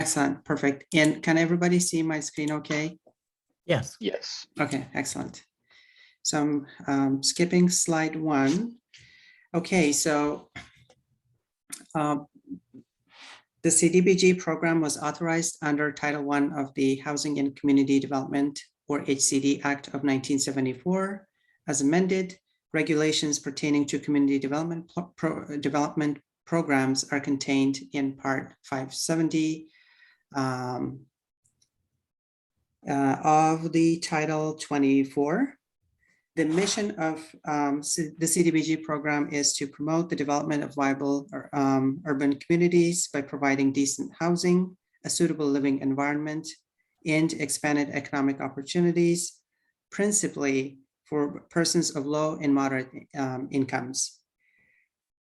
Excellent, perfect. And can everybody see my screen okay? Yes. Yes. Okay, excellent. So I'm skipping slide 1. Okay, so the CDBG program was authorized under Title I of the Housing and Community Development, or HCD Act of 1974, as amended. Regulations pertaining to community development programs are contained in Part 570 of the Title 24. The mission of the CDBG program is to promote the development of viable urban communities by providing decent housing, a suitable living environment, and expanded economic opportunities, principally for persons of low and moderate incomes.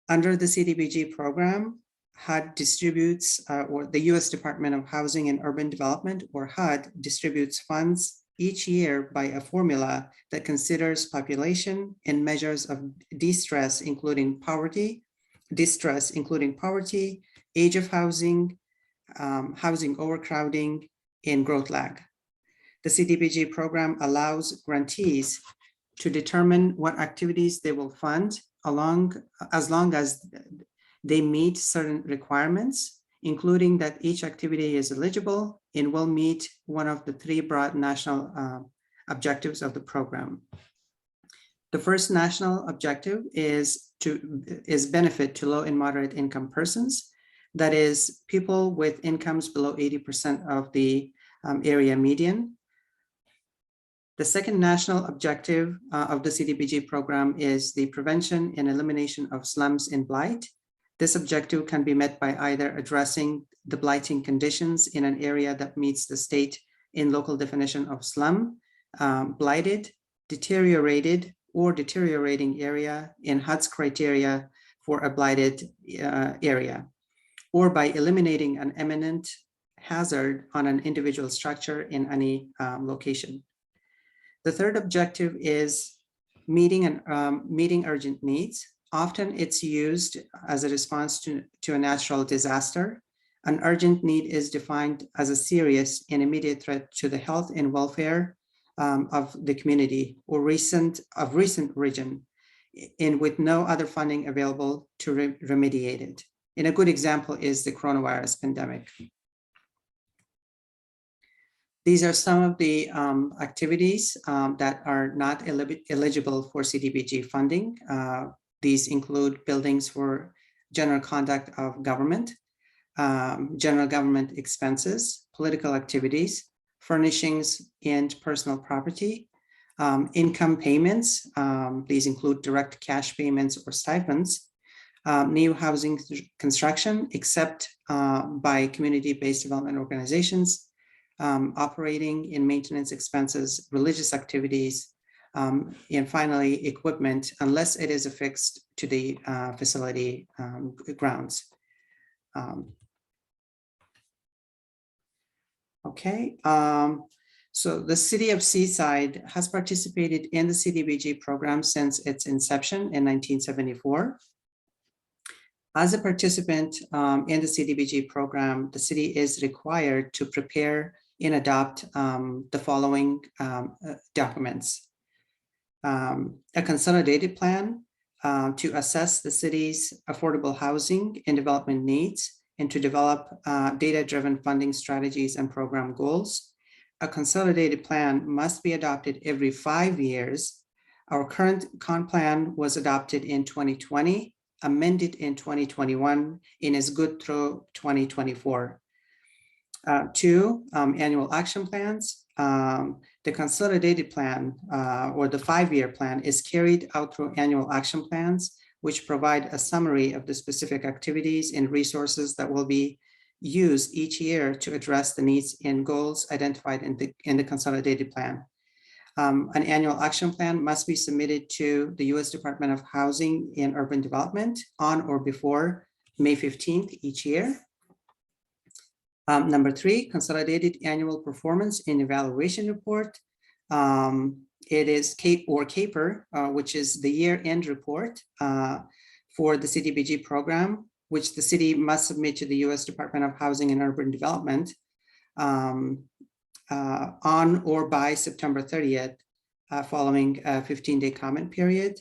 Under the CDBG program, HUD distributes, or the U.S. Department of Housing and Urban Development, or HUD, distributes funds each year by a formula that considers population and measures of distress, including poverty, age of housing, housing overcrowding, and growth lag. The CDBG program allows grantees to determine what activities they will fund as long as they meet certain requirements, including that each activity is eligible and will meet one of the 3 broad national objectives of the program. The first national objective is benefit to low and moderate income persons. That is, people with incomes below 80% of the area median. The second national objective of the CDBG program is the prevention and elimination of slums and blight. This objective can be met by either addressing the blighting conditions in an area that meets the state and local definition of slum, blighted, deteriorated, or deteriorating area in HUD's criteria for a blighted area, or by eliminating an imminent hazard on an individual structure in any location. The third objective is meeting urgent needs. Often it's used as a response to a natural disaster. An urgent need is defined as a serious and immediate threat to the health and welfare of the community or recent origin, and with no other funding available to remediate it. And a good example is the coronavirus pandemic. These are some of the activities that are not eligible for CDBG funding. These include buildings for general conduct of government, general government expenses, political activities, furnishings and personal property, income payments. These include direct cash payments or stipends, new housing construction, except by community-based development organizations, operating and maintenance expenses, religious activities, and finally, equipment, unless it is affixed to the facility grounds. Okay, so the City of Seaside has participated in the CDBG program since its inception in 1974. As a participant in the CDBG program, the city is required to prepare and adopt the following documents. A consolidated plan to assess the city's affordable housing and development needs, and to develop data-driven funding strategies and program goals. A consolidated plan must be adopted every 5 years. Our current plan was adopted in 2020, amended in 2021, and is good through 2024. 2, annual action plans. The consolidated plan or the 5-year plan is carried out through annual action plans, which provide a summary of the specific activities and resources that will be used each year to address the needs and goals identified in the consolidated plan. An annual action plan must be submitted to the U.S. Department of Housing and Urban Development on or before May 15th each year. Number 3, consolidated annual performance and evaluation report. It is CAPER, which is the year-end report for the CDBG program, which the city must submit to the U.S. Department of Housing and Urban Development on or by September 30th, following a 15-day comment period.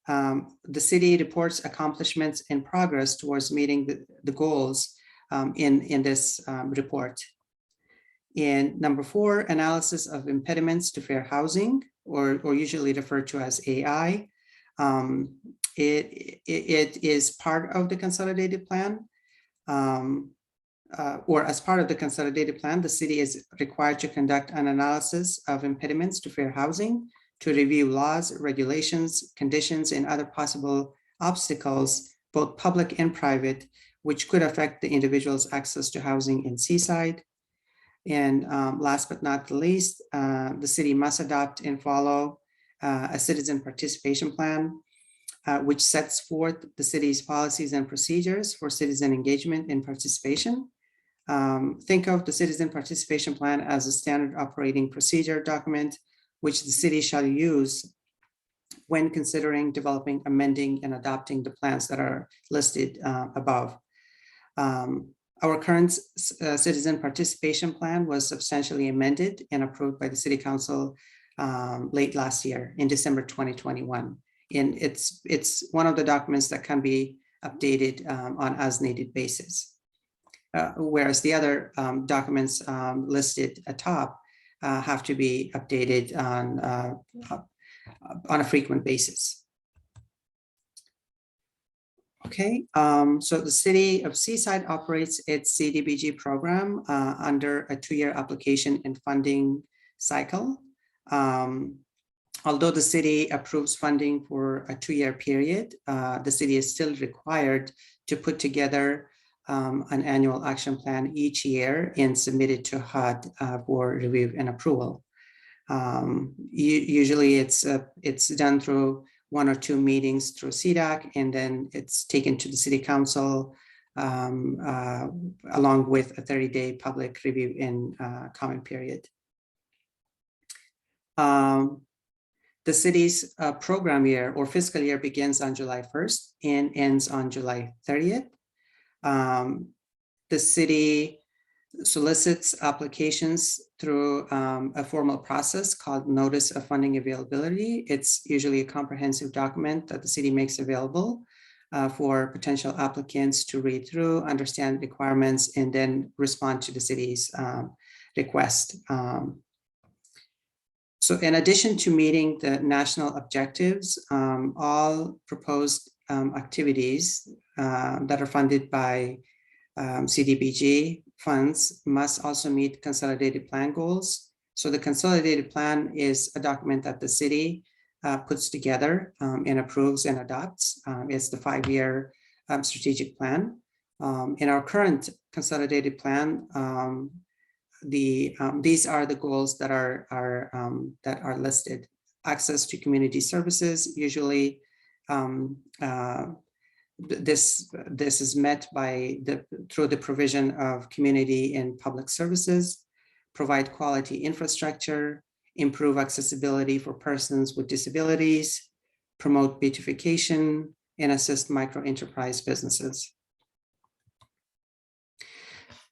The city reports accomplishments and progress towards meeting the goals in this report. And number 4, analysis of impediments to fair housing, or usually referred to as AI. It is part of the consolidated plan, or as part of the consolidated plan, the city is required to conduct an analysis of impediments to fair housing, to review laws, regulations, conditions, and other possible obstacles, both public and private, which could affect the individual's access to housing in Seaside. And last but not the least, the city must adopt and follow a citizen participation plan, which sets forth the city's policies and procedures for citizen engagement and participation. Think of the citizen participation plan as a standard operating procedure document, which the city shall use when considering developing, amending, and adopting the plans that are listed above. Our current citizen participation plan was substantially amended and approved by the City Council late last year in December 2021. And it's one of the documents that can be updated on as needed basis. Whereas the other documents listed atop have to be updated on a frequent basis. Okay, so the city of Seaside operates its CDBG program under a 2-year application and funding cycle. Although the city approves funding for a 2-year period, the city is still required to put together an annual action plan each year and submit it to HUD for review and approval. Usually it's done through 1 or 2 meetings through CDAC, and then it's taken to the City Council along with a 30-day public review and comment period. The city's program year or fiscal year begins on July 1st and ends on July 30th. The city solicits applications through a formal process called Notice of Funding Availability. It's usually a comprehensive document that the city makes available for potential applicants to read through, understand requirements, and then respond to the city's request. So in addition to meeting the national objectives, all proposed activities that are funded by CDBG funds must also meet consolidated plan goals. So the consolidated plan is a document that the city puts together and approves and adopts. It's the 5-year strategic plan. In our current consolidated plan, these are the goals that are listed. Access to community services, usually this is met through the provision of community and public services, provide quality infrastructure, improve accessibility for persons with disabilities, promote beautification, and assist micro-enterprise businesses.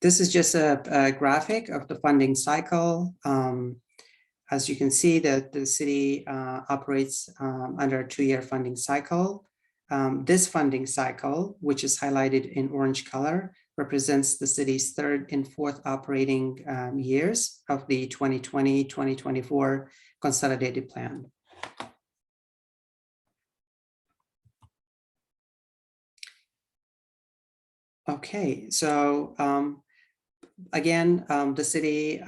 This is just a graphic of the funding cycle. As you can see, that the city operates under a 2-year funding cycle. This funding cycle, which is highlighted in orange color, represents the city's 3rd and 4th operating years of the 2020-2024 consolidated plan. Okay, so again, the city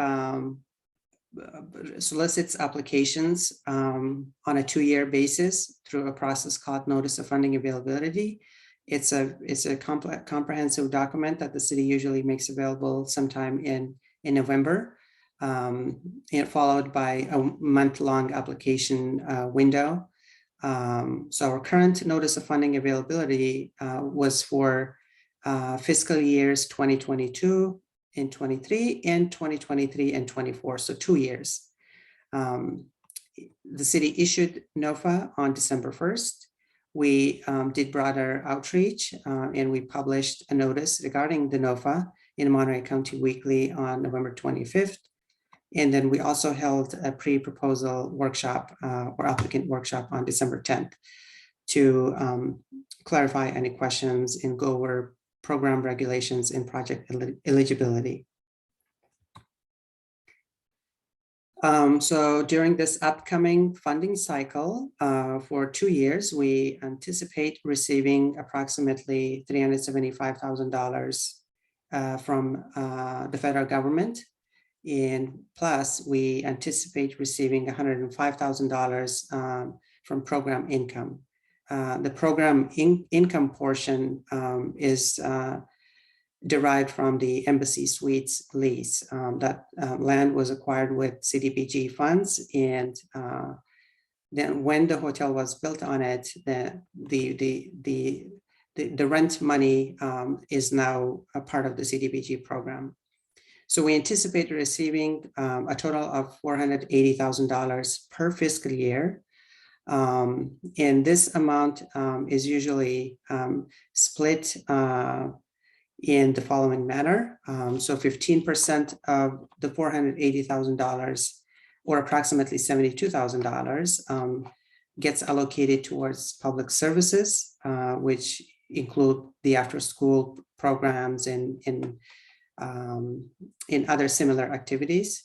solicits applications on a 2-year basis through a process called Notice of Funding Availability. It's a comprehensive document that the city usually makes available sometime in November, and followed by a month-long application window. So our current Notice of Funding Availability was for fiscal years 2022 and 23 and 2023 and 24, so 2 years. The city issued NOFA on December 1st, we did broader outreach and we published a notice regarding the NOFA in Monterey County Weekly on November 25th. And then we also held a pre-proposal workshop or applicant workshop on December 10th to clarify any questions and go over program regulations and project eligibility. So during this upcoming funding cycle for 2 years, we anticipate receiving approximately $375,000 from the federal government. And plus, we anticipate receiving $105,000 from program income. The program income portion is derived from the Embassy Suites lease. That land was acquired with CDBG funds, and then when the hotel was built on it, the rent money is now a part of the CDBG program. So we anticipate receiving a total of $480,000 per fiscal year. And this amount is usually split in the following manner. So 15% of the $480,000, or approximately $72,000, gets allocated towards public services, which include the after-school programs and in other similar activities.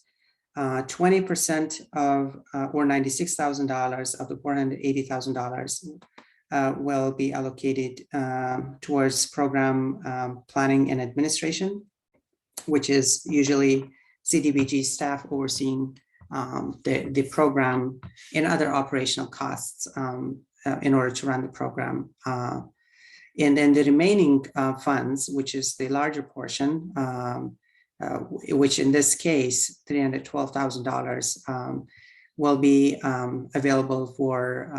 20% of, or $96,000 of the $480,000 will be allocated towards program planning and administration, which is usually CDBG staff overseeing the program and other operational costs in order to run the program. And then the remaining funds, which is the larger portion, which in this case, $312,000, will be available for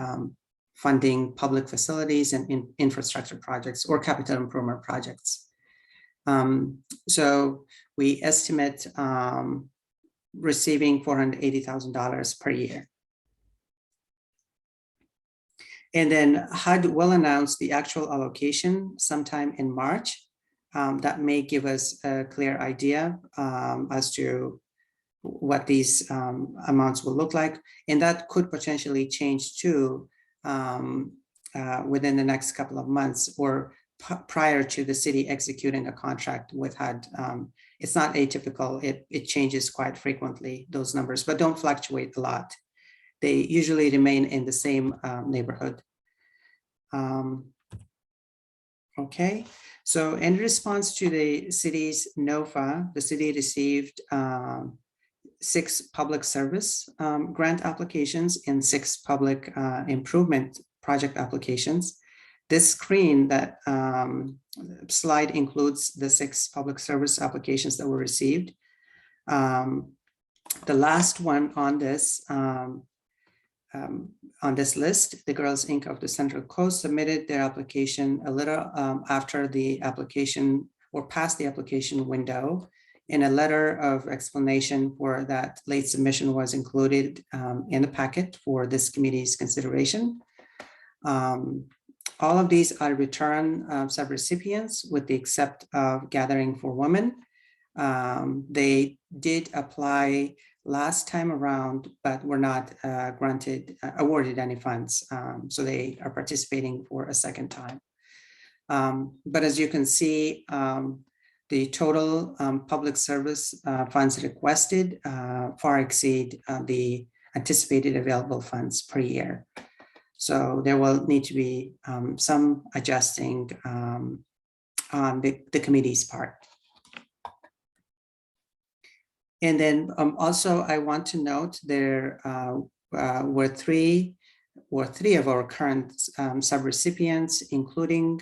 funding public facilities and infrastructure projects or capital improvement projects. So we estimate receiving $480,000 per year. And then HUD will announce the actual allocation sometime in March. That may give us a clear idea as to what these amounts will look like. And that could potentially change too within the next couple of months or prior to the city executing a contract with HUD. It's not atypical, it changes quite frequently, those numbers, but don't fluctuate a lot. They usually remain in the same neighborhood. Okay, so in response to the city's NOFA, the city received 6 public service grant applications and 6 public improvement project applications. This screen, that slide includes the 6 public service applications that were received. The last one on this list, the Girls Inc. of the Central Coast submitted their application a little after the application or past the application window, and a letter of explanation for that late submission was included in the packet for this committee's consideration. All of these are return subrecipients with the except of Gathering for Women. They did apply last time around, but were not awarded any funds. So they are participating for a second time. But as you can see, the total public service funds requested far exceed the anticipated available funds per year. So there will need to be some adjusting on the committee's part. And then also I want to note there were three of our current subrecipients, including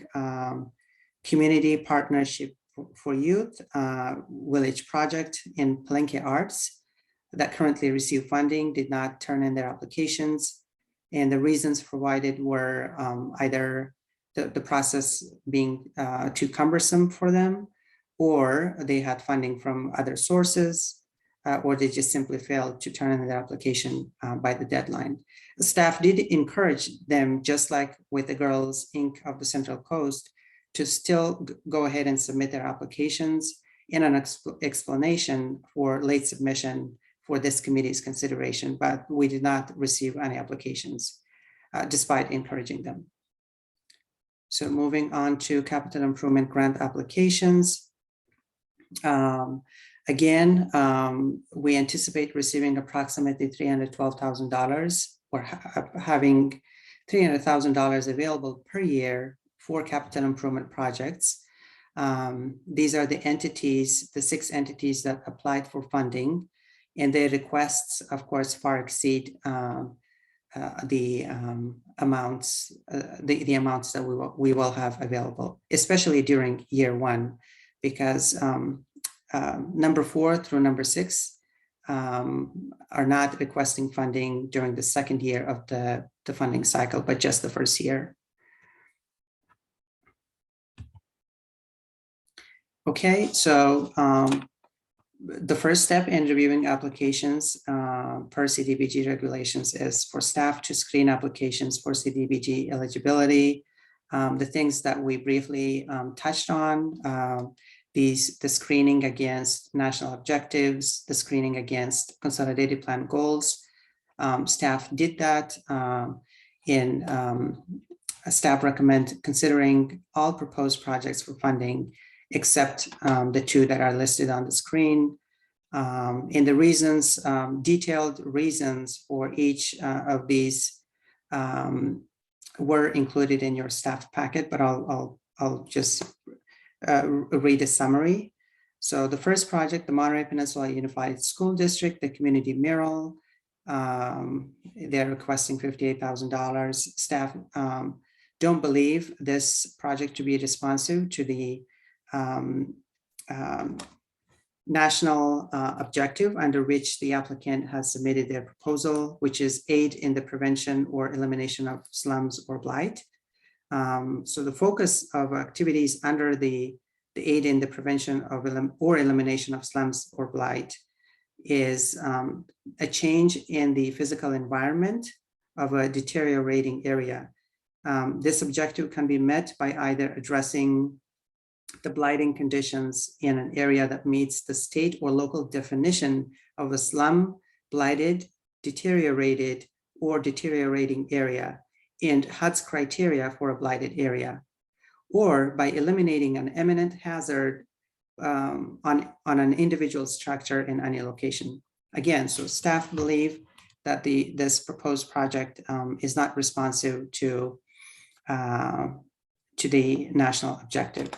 Community Partnership for Youth, Village Project, and Palenque Arts that currently receive funding, did not turn in their applications. And the reasons provided were either the process being too cumbersome for them, or they had funding from other sources, or they just simply failed to turn in their application by the deadline. The staff did encourage them, just like with the Girls Inc. of the Central Coast, to still go ahead and submit their applications in an explanation for late submission for this committee's consideration, but we did not receive any applications despite encouraging them. So moving on to capital improvement grant applications. Again, we anticipate receiving approximately $312,000 or having $300,000 available per year for capital improvement projects. These are the entities, the 6 entities that applied for funding, and their requests, of course, far exceed the amounts that we will have available, especially during year 1, because number 4 through number 6 are not requesting funding during the second year of the funding cycle, but just the first year. Okay, so the first step in reviewing applications per CDBG regulations is for staff to screen applications for CDBG eligibility. The things that we briefly touched on, the screening against national objectives, the screening against consolidated plan goals. Staff did that staff recommend considering all proposed projects for funding except the 2 that are listed on the screen. In the reasons, detailed reasons for each of these were included in your staff packet, but I'll just read a summary. So the first project, the Monterey Peninsula Unified School District, the community mural, they're requesting $58,000. Staff don't believe this project to be responsive to the national objective under which the applicant has submitted their proposal, which is aid in the prevention or elimination of slums or blight. So the focus of activities under the aid in the prevention of or elimination of slums or blight is a change in the physical environment of a deteriorating area. This objective can be met by either addressing the blighting conditions in an area that meets the state or local definition of a slum, blighted, deteriorated, or deteriorating area and HUD's criteria for a blighted area, or by eliminating an imminent hazard on an individual structure in any location. Again, so staff believe that this proposed project is not responsive to the national objective.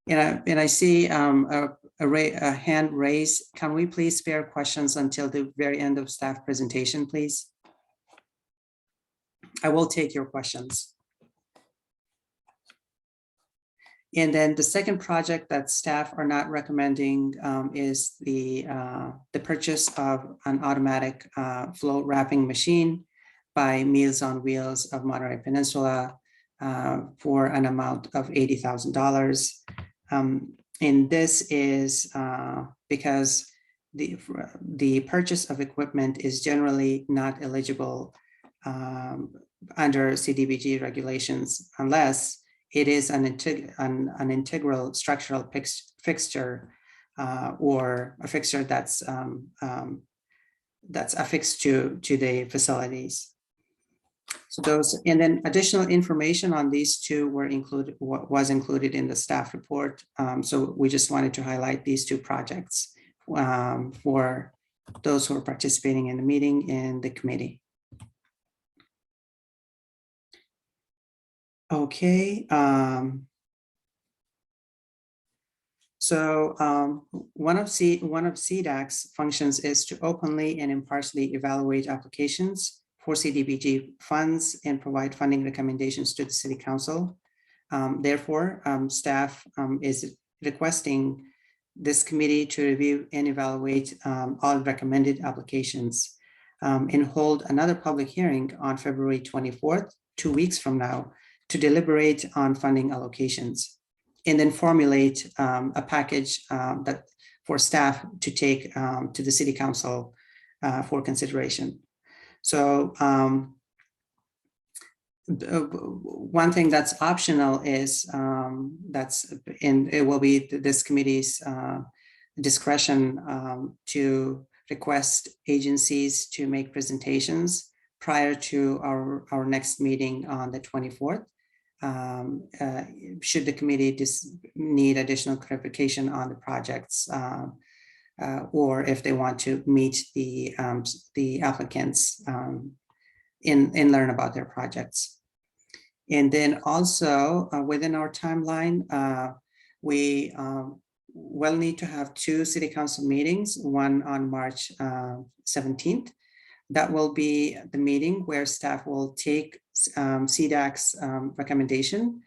And I see a hand raised. Can we please spare questions until the very end of staff presentation, please? I will take your questions. And then the second project that staff are not recommending is the purchase of an automatic float wrapping machine by Meals on Wheels of Monterey Peninsula for an amount of $80,000. And this is because the purchase of equipment is generally not eligible under CDBG regulations unless it is an integral structural fixture or a fixture that's affixed to the facilities. So those, and then additional information on these 2 was included in the staff report. So we just wanted to highlight these 2 projects for those who are participating in the meeting and the committee. Okay. One of CDAC's functions is to openly and impartially evaluate applications for CDBG funds and provide funding recommendations to the City Council. Therefore, staff is requesting this committee to review and evaluate all recommended applications and hold another public hearing on February 24th, 2 weeks from now, to deliberate on funding allocations and then formulate a package that for staff to take to the city council for consideration. So one thing that's optional is it will be this committee's discretion to request agencies to make presentations prior to our next meeting on the 24th. Should the committee need additional clarification on the projects, or if they want to meet the applicants and learn about their projects. And then also within our timeline, we will need to have 2 city council meetings, one on March 17th. That will be the meeting where staff will take CDAC's recommendation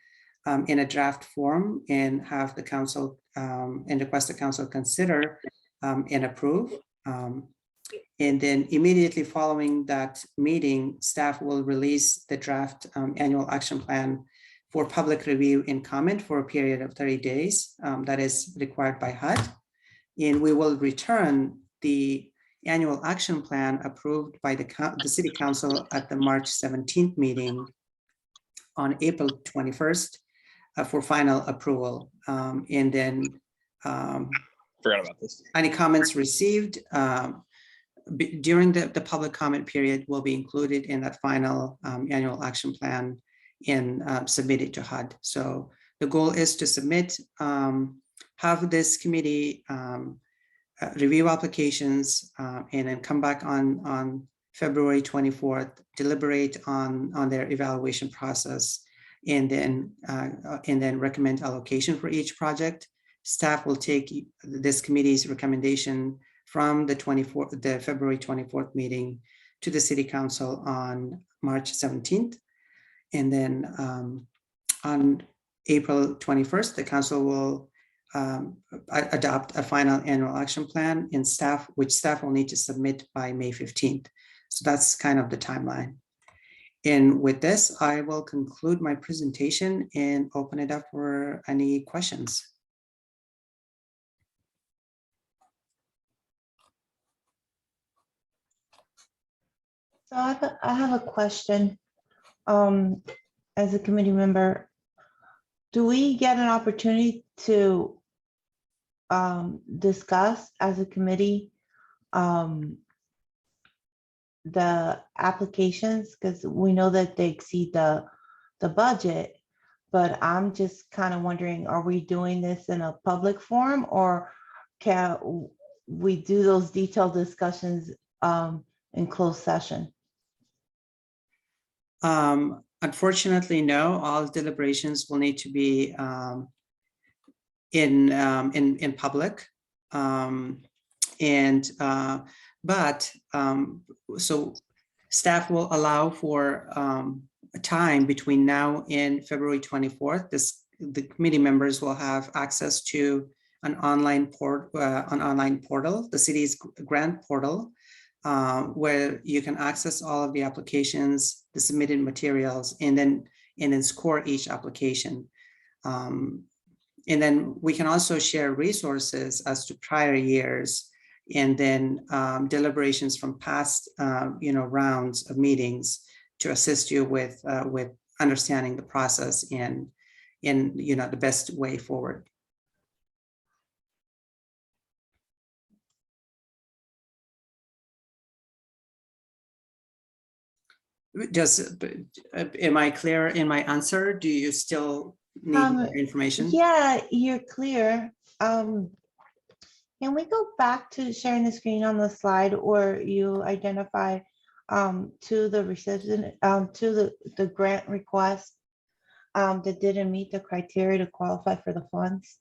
in a draft form and have the council and request the council consider and approve. And then immediately following that meeting, staff will release the draft annual action plan for public review and comment for a period of 30 days. That is required by HUD. And we will return the annual action plan approved by the city council at the March 17th meeting on April 21st for final approval. And then forgot about this. Any comments received during the public comment period will be included in that final annual action plan and submitted to HUD. So the goal is to submit, have this committee review applications and then come back on February 24th, deliberate on their evaluation process, and then recommend allocation for each project. Staff will take this committee's recommendation from the February 24th meeting to the city council on March 17th. And then on April 21st, the council will adopt a final annual action plan and which staff will need to submit by May 15th. So that's kind of the timeline. And with this, I will conclude my presentation and open it up for any questions. So I have a question. As a committee member, do we get an opportunity to discuss as a committee the applications? Because we know that they exceed the budget, but I'm just kind of wondering, are we doing this in a public forum, or can we do those detailed discussions in closed session? Unfortunately, no. All deliberations will need to be in public, so staff will allow for a time between now and February 24th. The committee members will have access to an online portal, the city's grant portal, where you can access all of the applications, the submitted materials, and then score each application. And then we can also share resources as to prior years, and then deliberations from past rounds of meetings to assist you with understanding the process and the best way forward. Am I clear in my answer? Do you still need more information? Yeah, you're clear. Can we go back to sharing the screen on the slide, or you identify to the recipient, to the grant request that didn't meet the criteria to qualify for the funds?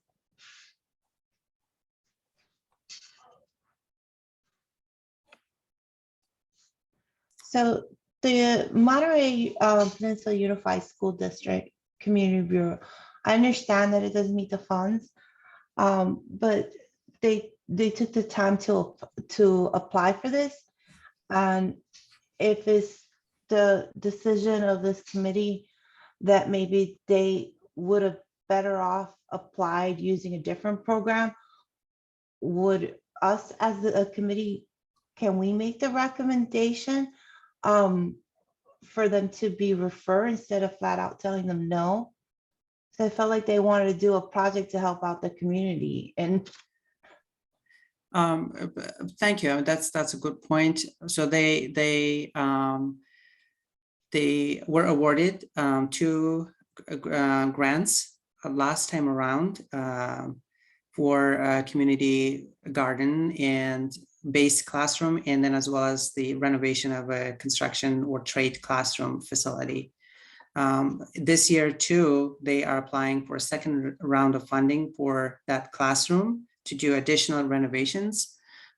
So the Monterey Peninsula Unified School District Community Bureau, I understand that it doesn't meet the funds, but they took the time to apply for this. And if it's the decision of this committee that maybe they would have better off applied using a different program, would us as a committee, can we make the recommendation for them to be referred instead of flat out telling them no? So I felt like they wanted to do a project to help out the community, and Thank you. That's a good point. So they were awarded 2 grants last time around for community garden and based classroom, and then as well as the renovation of a construction or trade classroom facility. This year too, they are applying for a second round of funding for that classroom to do additional renovations.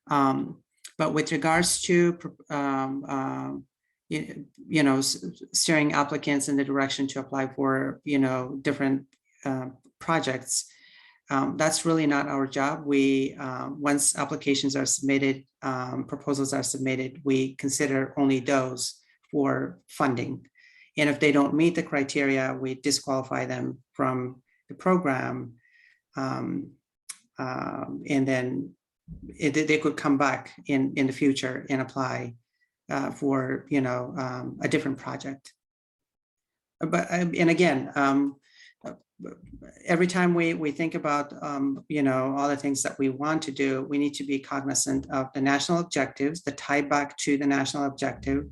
But with regards to steering applicants in the direction to apply for different projects, that's really not our job. We once applications are submitted, proposals are submitted, we consider only those for funding. And if they don't meet the criteria, we disqualify them from the program. And then they could come back in the future and apply for a different project. But and again, every time we think about all the things that we want to do, we need to be cognizant of the national objectives, the tie back to the national objective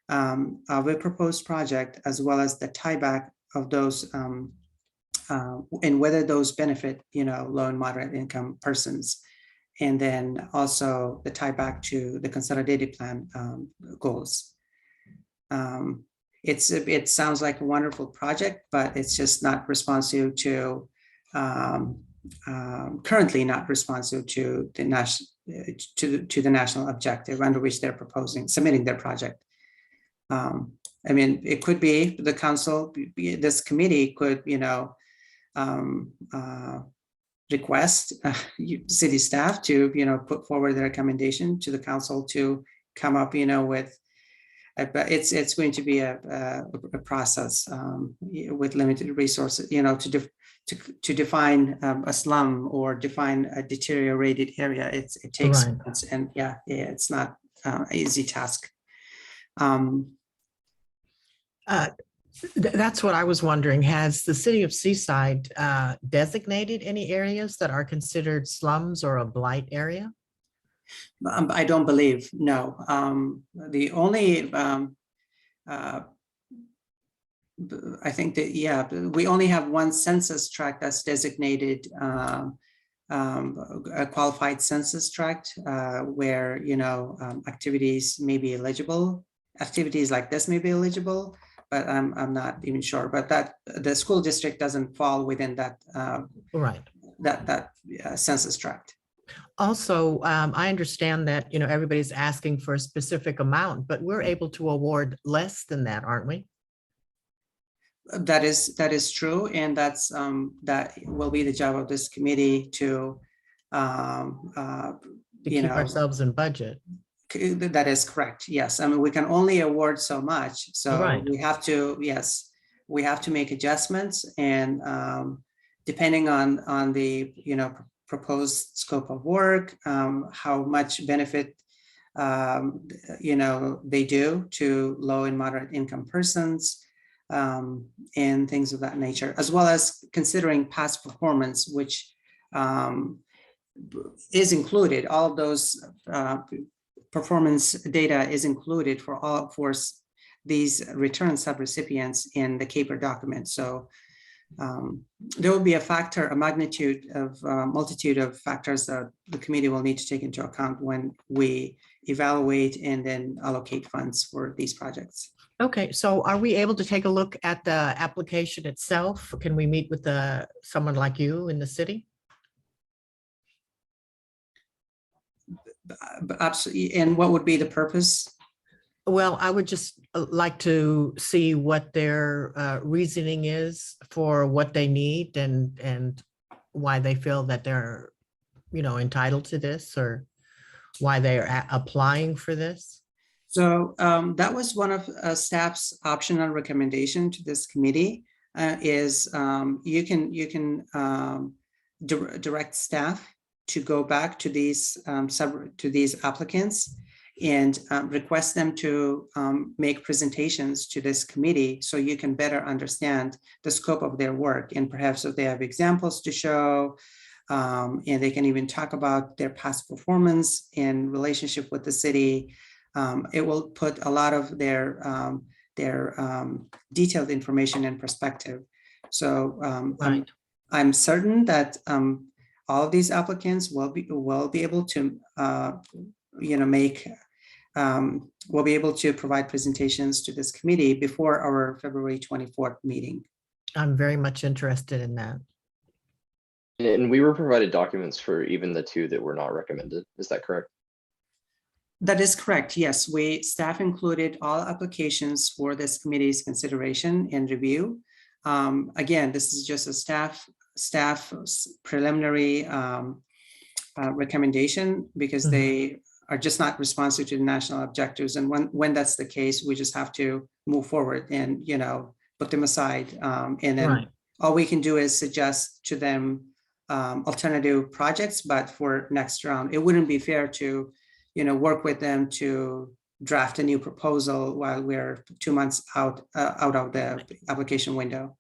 of a proposed project, as well as the tie back of those and whether those benefit low and moderate income persons, and then also the tie back to the consolidated plan goals. It sounds like a wonderful project, but it's just not responsive to currently not responsive to the national objective under which they're submitting their project. I mean, it could be the council, this committee could, request city staff to, put forward the recommendation to the council to come up, with, but it's going to be a process with limited resources, to define a slum or define a deteriorated area. It takes, Right. and it's not an easy task. That's what I was wondering. Has the city of Seaside designated any areas that are considered slums or a blight area? I don't believe, no. The only, I think that, we only have one census tract that's designated a qualified census tract where, activities may be eligible. Activities like this may be eligible, but I'm not even sure. But that the school district doesn't fall within that Right. that census tract. Also, I understand that, everybody's asking for a specific amount, but we're able to award less than that, aren't we? That is true, and that's that will be the job of this committee to Keep ourselves in budget. That is correct. Yes, I mean, we can only award so much, so Right. we have to. Yes, we have to make adjustments, and depending on the proposed scope of work, how much benefit they do to low and moderate income persons, and things of that nature, as well as considering past performance, which is included. All of those performance data is included for these return subrecipients in the CAPER document. So there will be a magnitude of multitude of factors that the committee will need to take into account when we evaluate and then allocate funds for these projects. Okay, so are we able to take a look at the application itself? Can we meet with someone like you in the city? Absolutely. And what would be the purpose? Well, I would just like to see what their reasoning is for what they need and why they feel that they're, entitled to this, or why they are applying for this. So that was one of staff's optional recommendation to this committee is you can direct staff to go back to these to these applicants and request them to make presentations to this committee so you can better understand the scope of their work, and perhaps if they have examples to show, and they can even talk about their past performance in relationship with the city. It will put a lot of their detailed information in perspective. So Right. I'm certain that all of these applicants will be able to will be able to provide presentations to this committee before our February 24th meeting. I'm very much interested in that. And we were provided documents for even the two that were not recommended. Is that correct? That is correct. Yes, staff included all applications for this committee's consideration and review. Again, this is just a staff preliminary recommendation because they are just not responsive to the national objectives. And when that's the case, we just have to move forward and put them aside. And then Right. all we can do is suggest to them alternative projects, but for next round, it wouldn't be fair to work with them to draft a new proposal while we're 2 months out of the application window.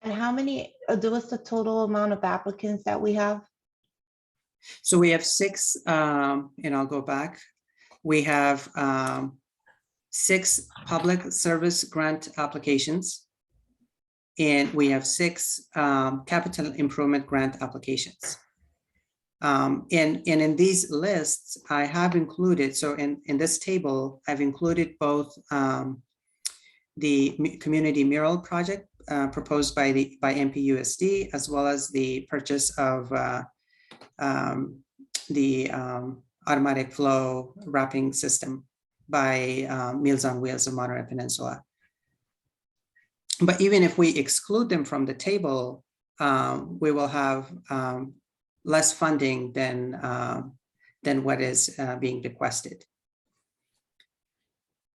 And how many, what's the total amount of applicants that we have? So we have 6, and I'll go back. We have 6 public service grant applications, and we have 6 capital improvement grant applications. And in these lists, I have included, so in this table, I've included both the community mural project proposed by MPUSD, as well as the purchase of the automatic flow wrapping system by Meals on Wheels of Monterey Peninsula. But even if we exclude them from the table, we will have less funding than what is being requested.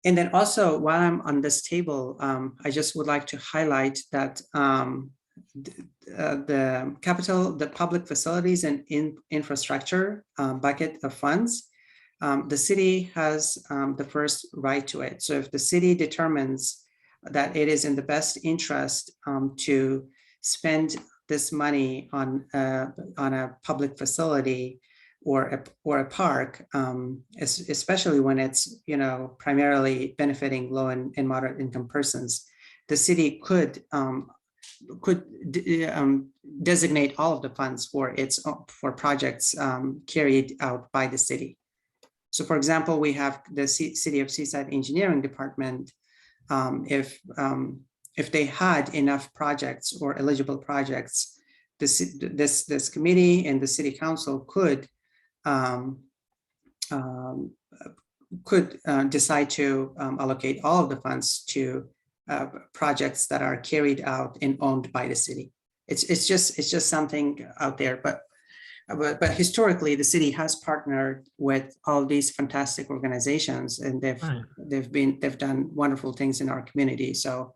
And then also, while I'm on this table, I just would like to highlight that the public facilities and infrastructure bucket of funds, the city has the first right to it. So if the city determines that it is in the best interest to spend this money on a public facility or a park, especially when it's primarily benefiting low and moderate income persons, the city could designate all of the funds for projects carried out by the city. So, for example, we have the City of Seaside Engineering Department. If they had enough projects or eligible projects, this committee and the city council could decide to allocate all of the funds to projects that are carried out and owned by the city. It's just something out there, but historically the city has partnered with all these fantastic organizations, and they've done wonderful things in our community. So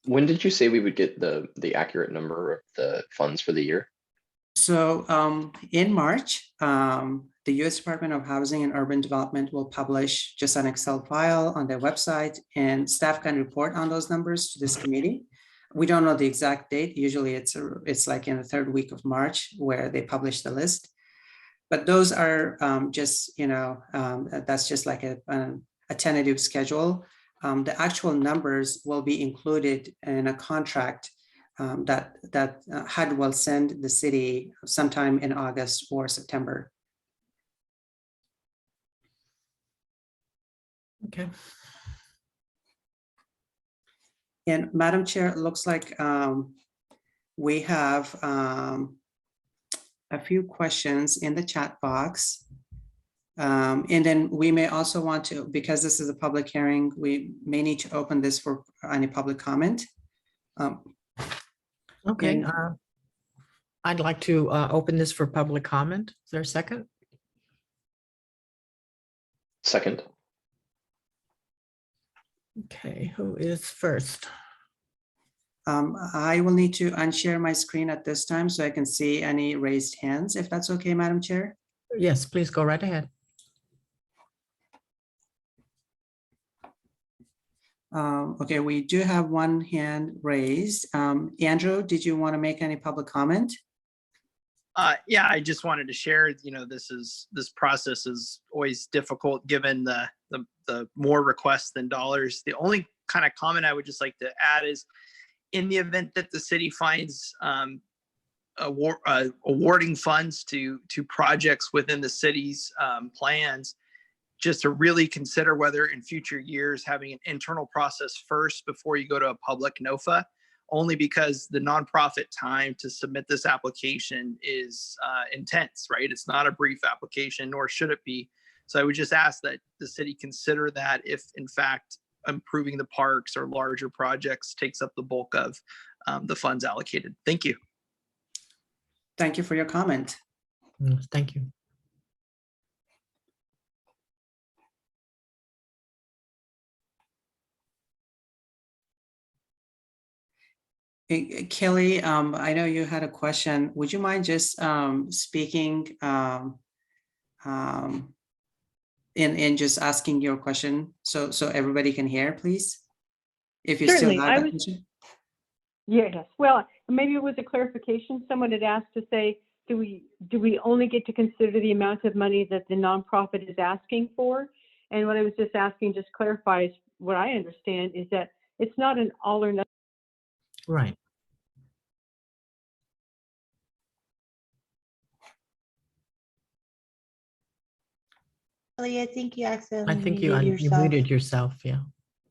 when did you say we would get the accurate number of the funds for the year? So in March, the U.S. Department of Housing and Urban Development will publish just an Excel file on their website, and staff can report on those numbers to this committee. We don't know the exact date. Usually it's like in the 3rd week of March where they publish the list. But those are just, that's just like a tentative schedule. The actual numbers will be included in a contract that HUD will send the city sometime in August or September. Okay. And Madam Chair, it looks like we have a few questions in the chat box. And then we may also want to, because this is a public hearing, we may need to open this for any public comment. Okay. I'd like to open this for public comment. Is there a second? Second. Okay, who is first? I will need to unshare my screen at this time so I can see any raised hands, if that's okay, Madam Chair. Yes, please go right ahead. Okay, we do have one hand raised. Andrew, did you want to make any public comment? Yeah, I just wanted to share, this process is always difficult given the more requests than dollars. The only kind of comment I would just like to add is in the event that the city finds awarding funds to projects within the city's plans, just to really consider whether in future years having an internal process first before you go to a public NOFA, only because the nonprofit time to submit this application is intense, right? It's not a brief application, nor should it be. So I would just ask that the city consider that if in fact improving the parks or larger projects takes up the bulk of the funds allocated. Thank you. Thank you for your comment. Thank you. Kelly, I know you had a question. Would you mind just speaking and just asking your question so everybody can hear, please? If you still Certainly, have that question. Yes, well, maybe it was a clarification. Someone had asked to say, do we only get to consider the amount of money that the nonprofit is asking for? And what I was just asking just clarifies what I understand is that it's not an all or nothing. Right. Kelly, I think you I accidentally think you muted you yourself. muted yourself. Yeah.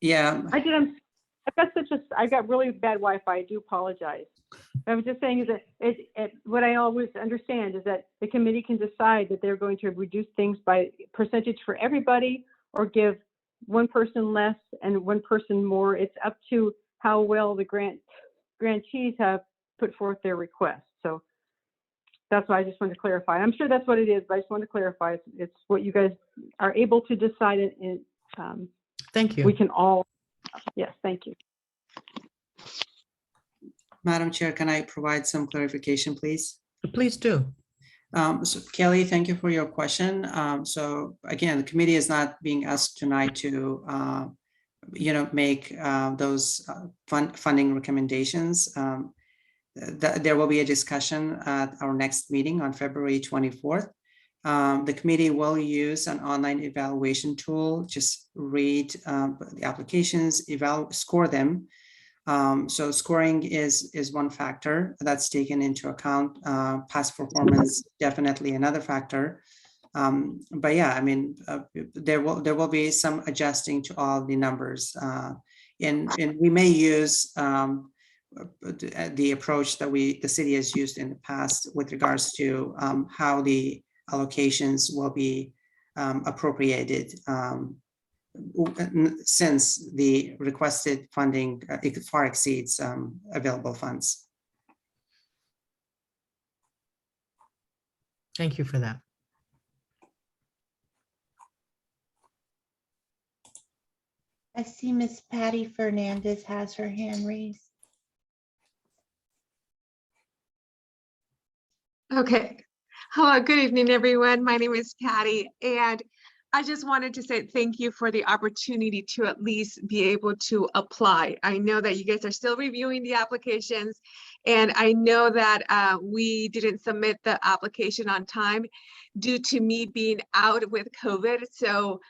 Yeah, I got really bad Wi-Fi. I do apologize. I was just saying is that what I always understand is that the committee can decide that they're going to reduce things by percentage for everybody or give one person less and one person more. It's up to how well the grantees have put forth their request. So that's why I just wanted to clarify. I'm sure that's what it is, but I just want to clarify. It's what you guys are able to decide. Thank you. We can all, yes, thank you. Madam Chair, can I provide some clarification, please? Please do. So Kelly, thank you for your question. So again, the committee is not being asked tonight to, make those funding recommendations. There will be a discussion at our next meeting on February 24th. The committee will use an online evaluation tool. Just read the applications, score them. So scoring is one factor that's taken into account. Past performance, definitely another factor. But yeah, I mean, there will be some adjusting to all the numbers. And we may use the approach that the city has used in the past with regards to how the allocations will be appropriated. Since the requested funding far exceeds available funds. Thank you for that. I see Miss Patty Fernandez has her hand raised. Okay. Hello, good evening, everyone. My name is Patty, and I just wanted to say thank you for the opportunity to at least be able to apply. I know that you guys are still reviewing the applications, and I know that we didn't submit the application on time due to me being out with COVID. So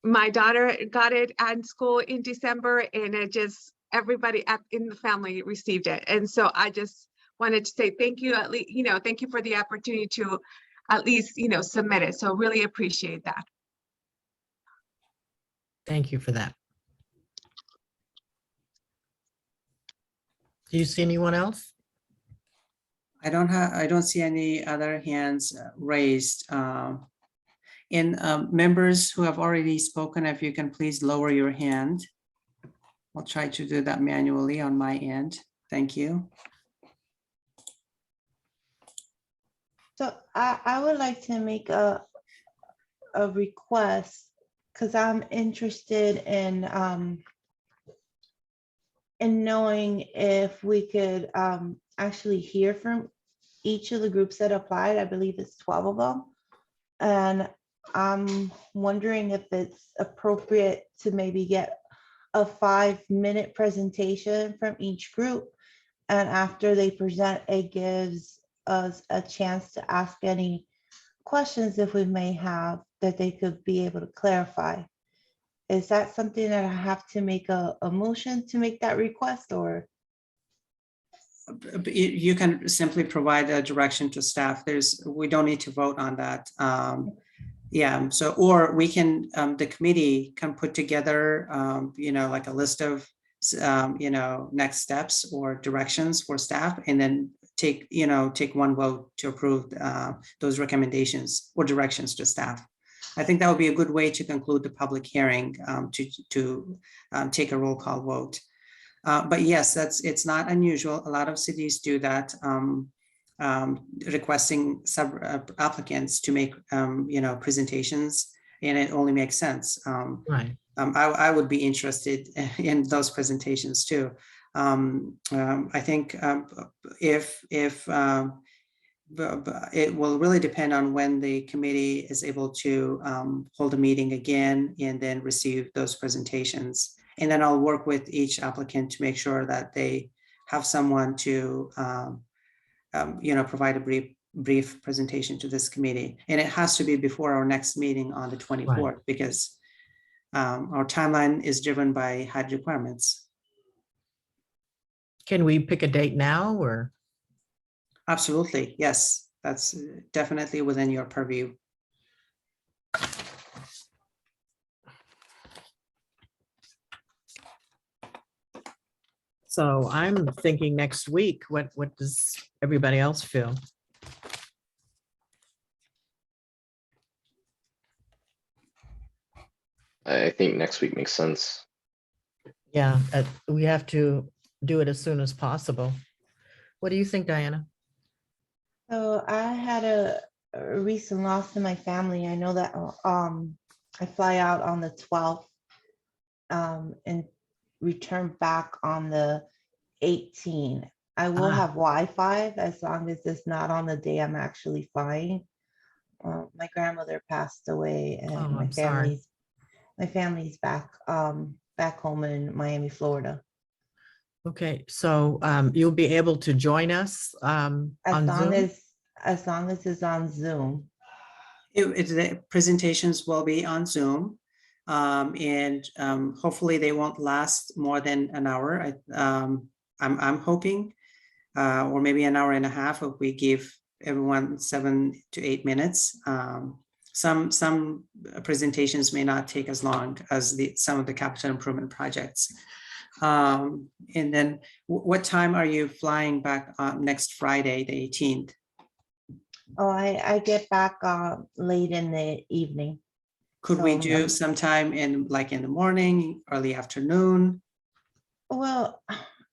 my daughter got it at school in December, and everybody in the family received it. And so I just wanted to say thank you, at least, thank you for the opportunity to at least, submit it. So really appreciate that. Thank you for that. Do you see anyone else? I don't see any other hands raised. And members who have already spoken, if you can please lower your hand. I'll try to do that manually on my end. Thank you. So I would like to make a request because I'm interested in in knowing if we could actually hear from each of the groups that applied. I believe it's 12 of them. And I'm wondering if it's appropriate to maybe get a 5-minute presentation from each group. And after they present, it gives us a chance to ask any questions if we may have that they could be able to clarify. Is that something that I have to make a motion to make that request, or? You can simply provide a direction to staff. We don't need to vote on that. Yeah, so, or we can, the committee can put together, like a list of, next steps or directions for staff, and then take one vote to approve those recommendations or directions to staff. I think that would be a good way to conclude the public hearing, to take a roll call vote. But yes, it's not unusual. A lot of cities do that, requesting applicants to make, presentations, and it only makes sense. Right. I would be interested in those presentations too. I think if it will really depend on when the committee is able to hold a meeting again and then receive those presentations. And then I'll work with each applicant to make sure that they have someone to, provide a brief presentation to this committee. And it has to be before our next meeting on the 24th, because our timeline is driven by HUD requirements. Can we pick a date now, or? Absolutely, yes, that's definitely within your purview. So I'm thinking next week. What does everybody else feel? I think next week makes sense. Yeah, we have to do it as soon as possible. What do you think, Diana? So I had a recent loss in my family. I know that I fly out on the 12th and return back on the 18th. I will have Wi-Fi as long as it's not on the day I'm actually flying. My grandmother passed away, and I'm sorry. my family's back home in Miami, Florida. Okay, so you'll be able to join us on Zoom? As long as it's on Zoom. The presentations will be on Zoom, and hopefully they won't last more than an hour. I'm hoping, or maybe an hour and a half if we give everyone 7 to 8 minutes. Some presentations may not take as long as some of the capital improvement projects. And then what time are you flying back next Friday, the 18th? Oh, I get back late in the evening. Could we So, do sometime in the morning, early afternoon? Well,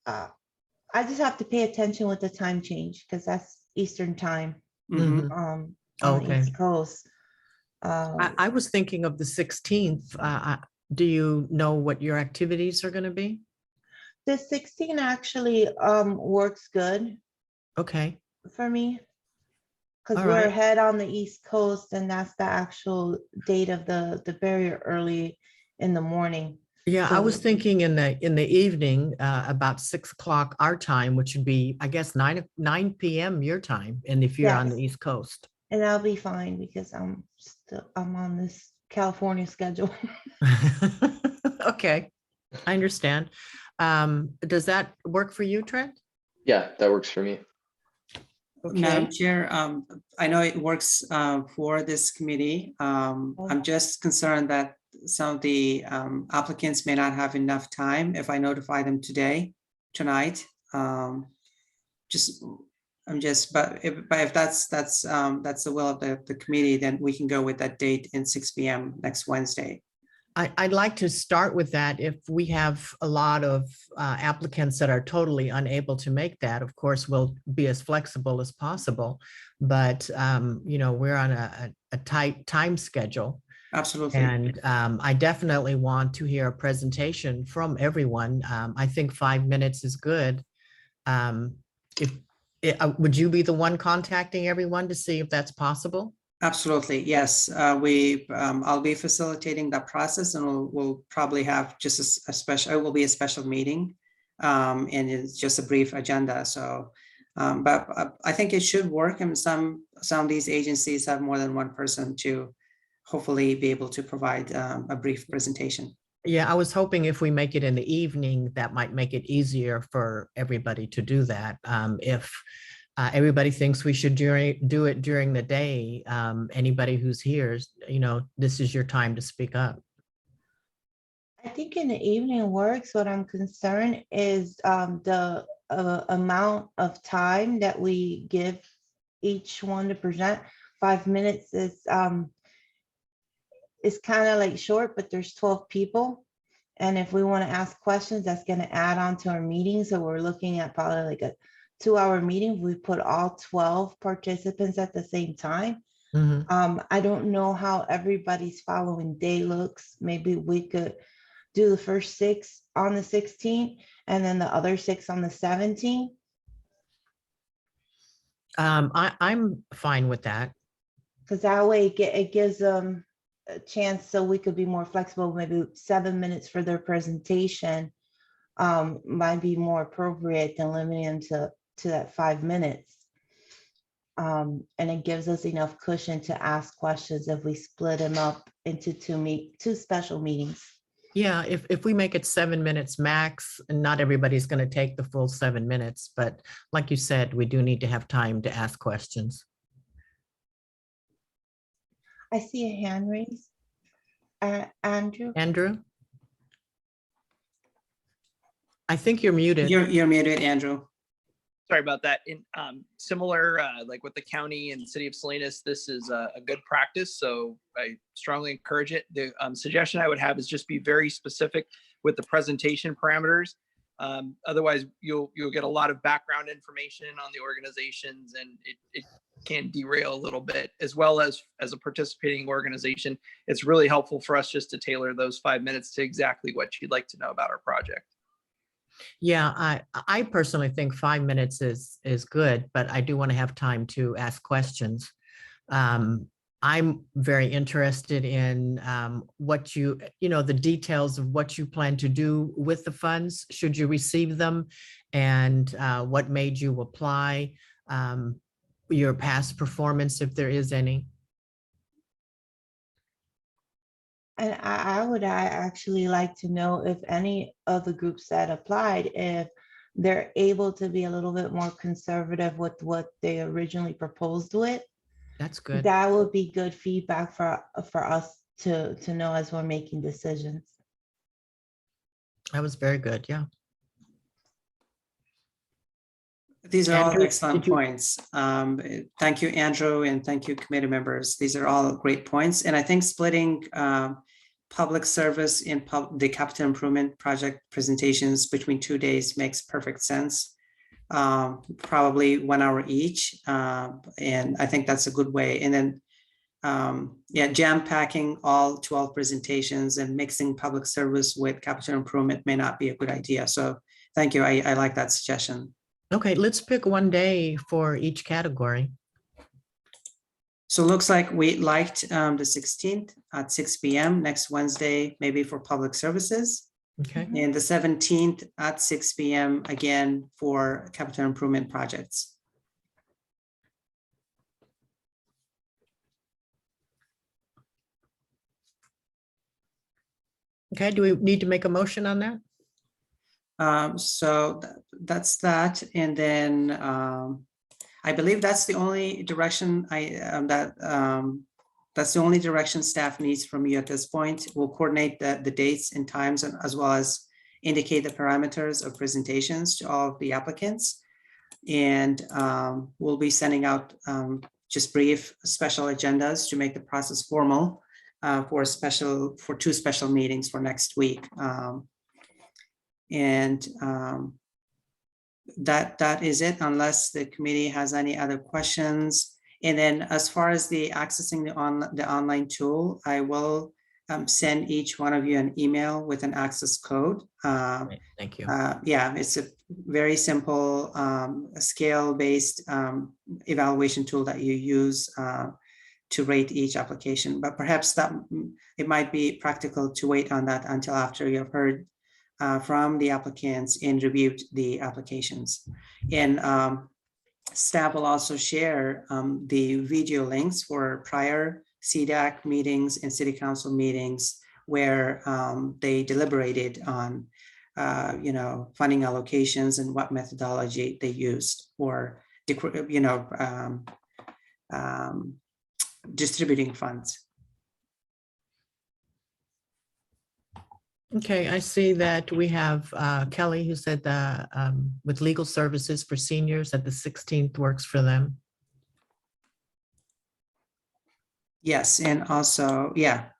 I just have to pay attention with the time change because that's Eastern time Mhm. on Okay. the East Coast. I was thinking of the 16th. Do you know what your activities are going to be? The 16 actually works good Okay, for me because All we're right. ahead on the East Coast, and that's the actual date of the very early in the morning. yeah, I was So- thinking in the evening, about 6 o'clock our time, which would be, I guess, 9 p.m. your time, and if you're on the Yes. East Coast. And I'll be fine because I'm on this California schedule. Okay, I understand. Does that work for you, Trent? Yeah, that works for me. Madam Okay, Chair, I know it works for this committee. I'm just concerned that some of the applicants may not have enough time if I notify them tonight. But if that's the will of the committee, then we can go with that date in 6 p.m. next Wednesday. I'd like to start with that. If we have a lot of applicants that are totally unable to make that, of course, we'll be as flexible as possible. But, we're on a tight time schedule. Absolutely. And I definitely want to hear a presentation from everyone. I think 5 minutes is good. If would you be the one contacting everyone to see if that's possible? Absolutely, yes. I'll be facilitating that process, and we'll probably have just a special, it will be a special meeting. And it's just a brief agenda, so, but I think it should work, and some of these agencies have more than one person to hopefully be able to provide a brief presentation. Yeah, I was hoping if we make it in the evening, that might make it easier for everybody to do that. If everybody thinks we should do it during the day, anybody who's here, this is your time to speak up. I think in the evening works. What I'm concerned is the amount of time that we give each one to present. 5 minutes is kind of like short, but there's 12 people. And if we want to ask questions, that's going to add on to our meeting. So we're looking at probably like a 2-hour meeting. We put all 12 participants at the same time. I don't know how everybody's following day looks. Maybe we could do the first 6 on the 16th and then the other 6 on the 17th. I'm fine with that. Because that way it gives them a chance so we could be more flexible. Maybe 7 minutes for their presentation might be more appropriate than limiting them to that 5 minutes. And it gives us enough cushion to ask questions if we split them up into 2 special meetings. Yeah, if we make it 7 minutes max, and not everybody's going to take the full 7 minutes, but like you said, we do need to have time to ask questions. I see a hand raised. Andrew? Andrew? I think you're muted. You're muted, Andrew. Sorry about that. In similar, like with the county and city of Salinas, this is a good practice. So I strongly encourage it. The suggestion I would have is just be very specific with the presentation parameters. Otherwise, you'll get a lot of background information on the organizations, and it can derail a little bit. As well as a participating organization, it's really helpful for us just to tailor those 5 minutes to exactly what you'd like to know about our project. Yeah, I personally think 5 minutes is good, but I do want to have time to ask questions. I'm very interested in what the details of what you plan to do with the funds, should you receive them, and what made you apply, your past performance, if there is any. And I would actually like to know if any of the groups that applied, if they're able to be a little bit more conservative with what they originally proposed with. That's good. That would be good feedback for us to know as we're making decisions. That was very good. Yeah. These are all Andrew, excellent points. Thank you, Andrew, and thank you, committee members. These are all great points. And I think splitting public service and the capital improvement project presentations between 2 days makes perfect sense. Probably 1 hour each. And I think that's a good way. And then, jam packing all 12 presentations and mixing public service with capital improvement may not be a good idea. So thank you. I like that suggestion. Okay, let's pick 1 day for each category. So it looks like we liked the 16th at 6 p.m. next Wednesday, maybe for public services. Okay. And the 17th at 6 p.m. again for capital improvement projects. Okay, do we need to make a motion on that? So that's that. And then I believe that's the only direction that's the only direction staff needs from you at this point. We'll coordinate the dates and times, and as well as indicate the parameters of presentations to all of the applicants. And we'll be sending out just brief special agendas to make the process formal for 2 special meetings for next week. That is it, unless the committee has any other questions. And then as far as the accessing the online tool, I will send each one of you an email with an access code. Right, thank you. Yeah, it's a very simple scale-based evaluation tool that you use to rate each application. But perhaps that it might be practical to wait on that until after you have heard from the applicants and reviewed the applications. And staff will also share the video links for prior CDAC meetings and city council meetings where they deliberated on, funding allocations and what methodology they used for, distributing funds. Okay, I see that we have Kelly who said that with legal services for seniors that the 16th works for them. Yes, and also, yeah.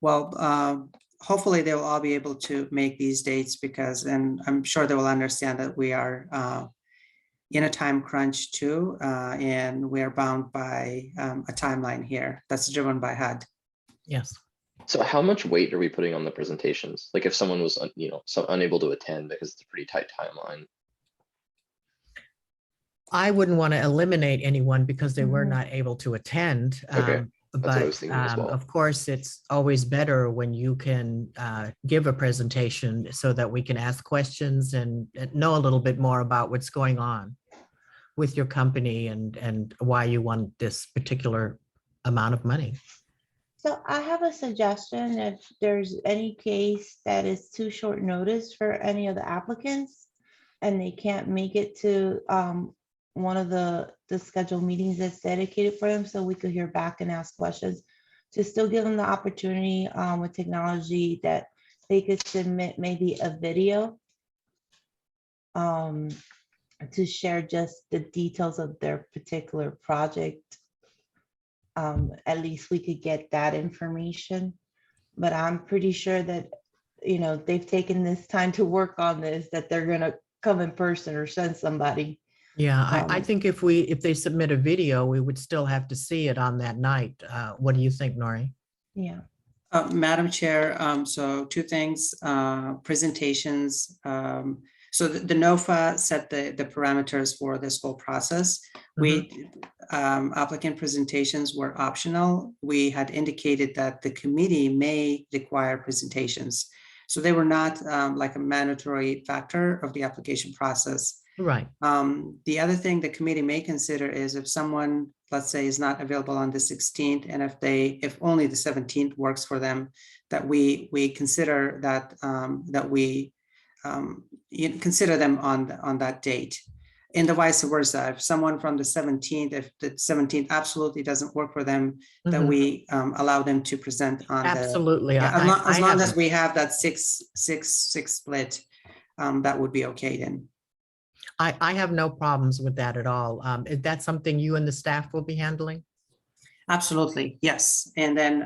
Well, hopefully they will all be able to make these dates because, and I'm sure they will understand that we are in a time crunch too, and we are bound by a timeline here that's driven by HUD. Yes. So how much weight are we putting on the presentations? Like if someone was, unable to attend because it's a pretty tight timeline. I wouldn't want to eliminate anyone because they were Mhm. not able to attend. Okay, what I was But thinking as well. of course, it's always better when you can give a presentation so that we can ask questions and know a little bit more about what's going on with your company and why you want this particular amount of money. So I have a suggestion. If there's any case that is too short notice for any of the applicants and they can't make it to one of the scheduled meetings that's dedicated for them, so we could hear back and ask questions, to still give them the opportunity with technology that they could submit maybe a video to share just the details of their particular project. At least we could get that information. But I'm pretty sure that, they've taken this time to work on this, that they're gonna come in person or send somebody. Yeah, I Um, think if they submit a video, we would still have to see it on that night. What do you think, Nori? Yeah. Madam Chair, so two things, presentations. So the NOFA set the parameters for this whole process. We applicant presentations were optional. We had indicated that the committee may require presentations. So they were not like a mandatory factor of the application process. Right. The other thing the committee may consider is if someone, let's say, is not available on the 16th, and if only the 17th works for them, that we consider that we consider them on that date. And the vice versa, if someone from the 17th, if the 17th absolutely doesn't work for them, that we allow them to present on Absolutely. the. I As long as haven't- we have that six split, that would be okay then. I have no problems with that at all. Is that something you and the staff will be handling? Absolutely, yes. And then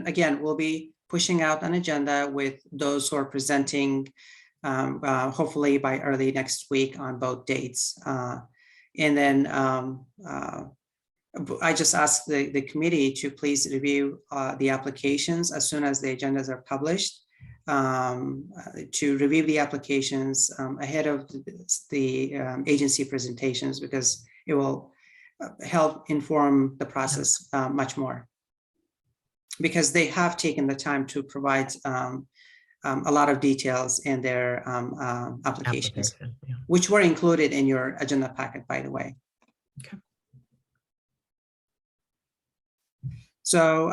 again, we'll be pushing out an agenda with those who are presenting hopefully by early next week on both dates. And then I just asked the committee to please review the applications as soon as the agendas are published, to review the applications ahead of the agency presentations, because it will help inform the process much more. Because they have taken the time to provide a lot of details in their applications, Application, yeah. which were included in your agenda packet, by the way. Okay. So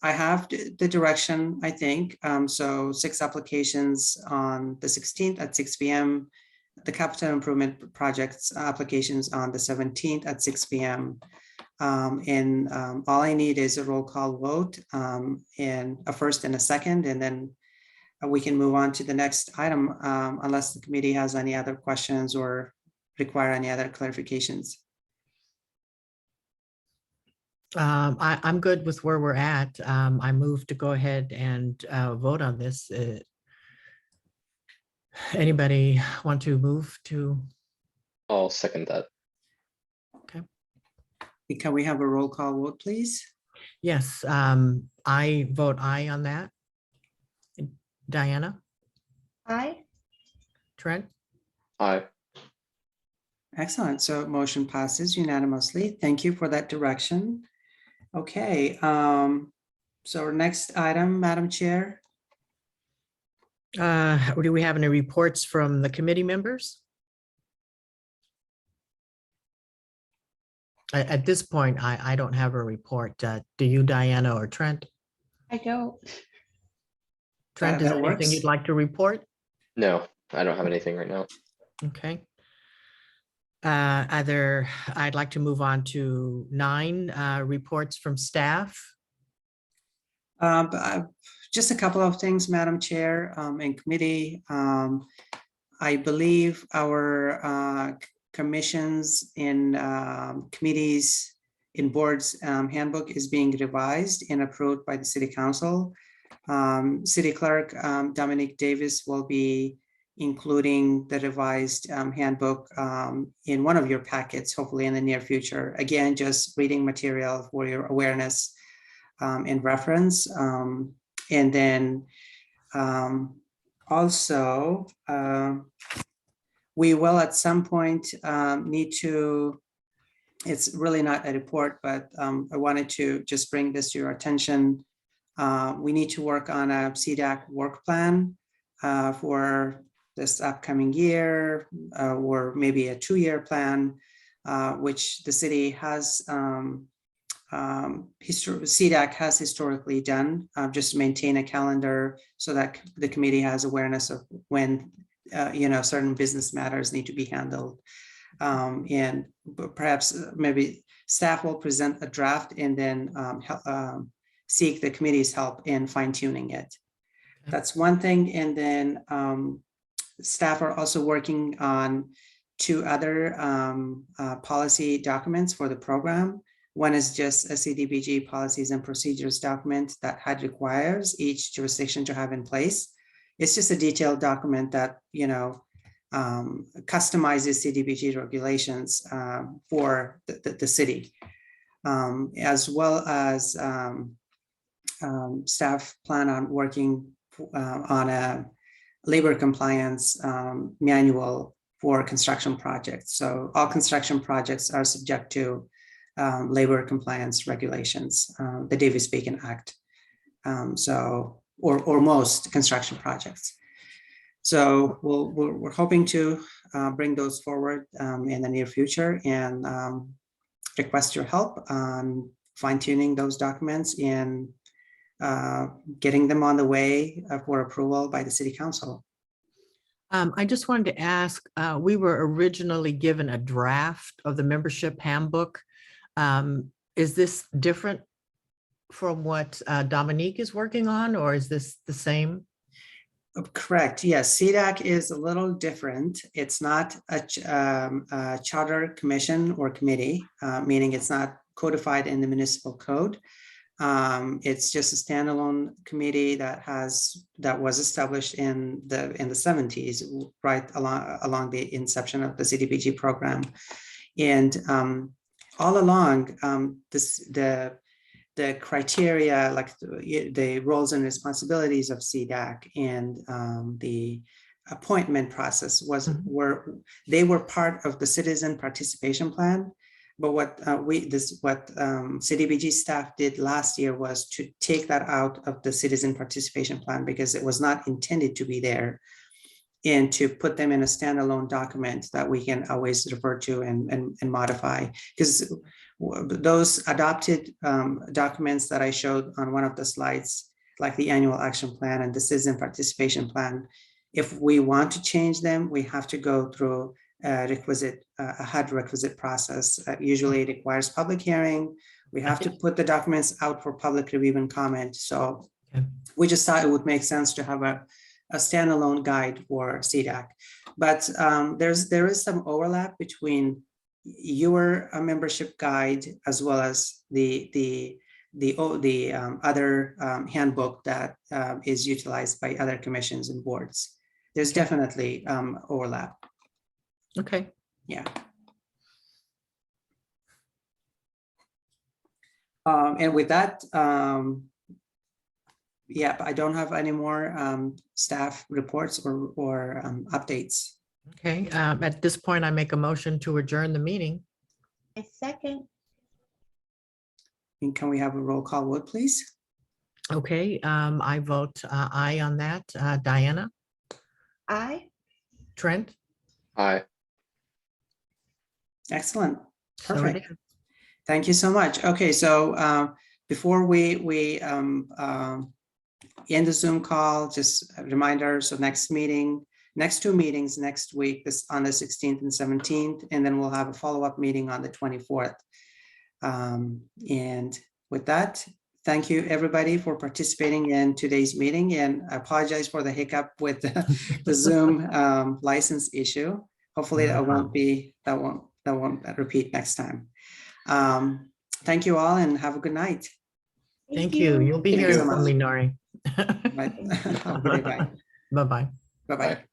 I have the direction, I think. So 6 applications on the 16th at 6 p.m. The capital improvement projects applications on the 17th at 6 p.m. And all I need is a roll call vote and a first and a second, and then we can move on to the next item unless the committee has any other questions or require any other clarifications. I'm good with where we're at. I move to go ahead and vote on this. Anybody want to move to? I'll second that. Can we have a roll call vote, please? Yes, I vote aye on that. Diana, Aye. Trent, Aye. Excellent. So motion passes unanimously. Thank you for that direction. Okay, so our next item, Madam Chair. do we have any reports from the committee members? At this point, I don't have a report. Do you, Diana or Trent? I don't. Trent, is that there anything works. you'd like to report? No, I don't have anything right now. Okay. I'd like to move on to 9 reports from staff. Just a couple of things, Madam Chair, and committee. I believe our commissions in committees in boards handbook is being revised and approved by the City Council. City Clerk Dominique Davis will be including the revised handbook in one of your packets, hopefully in the near future. Again, just reading material for your awareness and reference. And then also, we will at some point need to, it's really not a report, but I wanted to just bring this to your attention. We need to work on a CDAC work plan for this upcoming year, or maybe a 2-year plan, which the city has, CDAC has historically done, just to maintain a calendar so that the committee has awareness of when, certain business matters need to be handled. And perhaps maybe staff will present a draft and then seek the committee's help in fine tuning it. That's one thing. And then staff are also working on 2 other policy documents for the program. One is just a CDBG policies and procedures document that HUD requires each jurisdiction to have in place. It's just a detailed document that, customizes CDBG regulations for the city, as well as staff plan on working on a labor compliance manual for construction projects. So all construction projects are subject to labor compliance regulations, the Davis-Bacon Act. Or most construction projects. So we're hoping to bring those forward in the near future and request your help on fine tuning those documents and getting them on the way for approval by the City Council. I just wanted to ask, we were originally given a draft of the membership handbook. Is this different from what Dominique is working on, or is this the same? Correct. Yes, CDAC is a little different. It's not a charter commission or committee, meaning it's not codified in the municipal code. It's just a standalone committee that was established in the 70s, right along the inception of the CDBG program, and all along the criteria, like the roles and responsibilities of CDAC and the appointment process were part of the citizen participation plan. But what CDBG staff did last year was to take that out of the citizen participation plan because it was not intended to be there, and to put them in a standalone document that we can always refer to and modify. Because those adopted documents that I showed on one of the slides, like the annual action plan and the citizen participation plan, if we want to change them, we have to go through a HUD requisite process. Usually it requires public hearing. We have to put the documents out for public review and comment. So we just thought it would make sense to have a standalone guide for CDAC. But there is some overlap between your membership guide as well as the other handbook that is utilized by other commissions and boards. There's definitely overlap. Okay. Yeah. And with that, yeah, I don't have any more staff reports or updates. Okay, at this point, I make a motion to adjourn the meeting. A second. And can we have a roll call vote, please? Okay, I vote aye on that. Diana, Aye. Trent? Hi. Excellent. So it Perfect. is. Thank you so much. Okay, so before we end the Zoom call, just a reminder, so next two meetings next week, this on the 16th and 17th, and then we'll have a follow-up meeting on the 24th. And with that, thank you, everybody, for participating in today's meeting, and I apologize for the hiccup with the Zoom license issue. Hopefully that won't repeat next time. Thank you all and have a good night. Thank you. You'll be Thank you hearing so from much. me, Nori. Bye. Have a good day. Bye. Bye-bye. Bye-bye. Bye.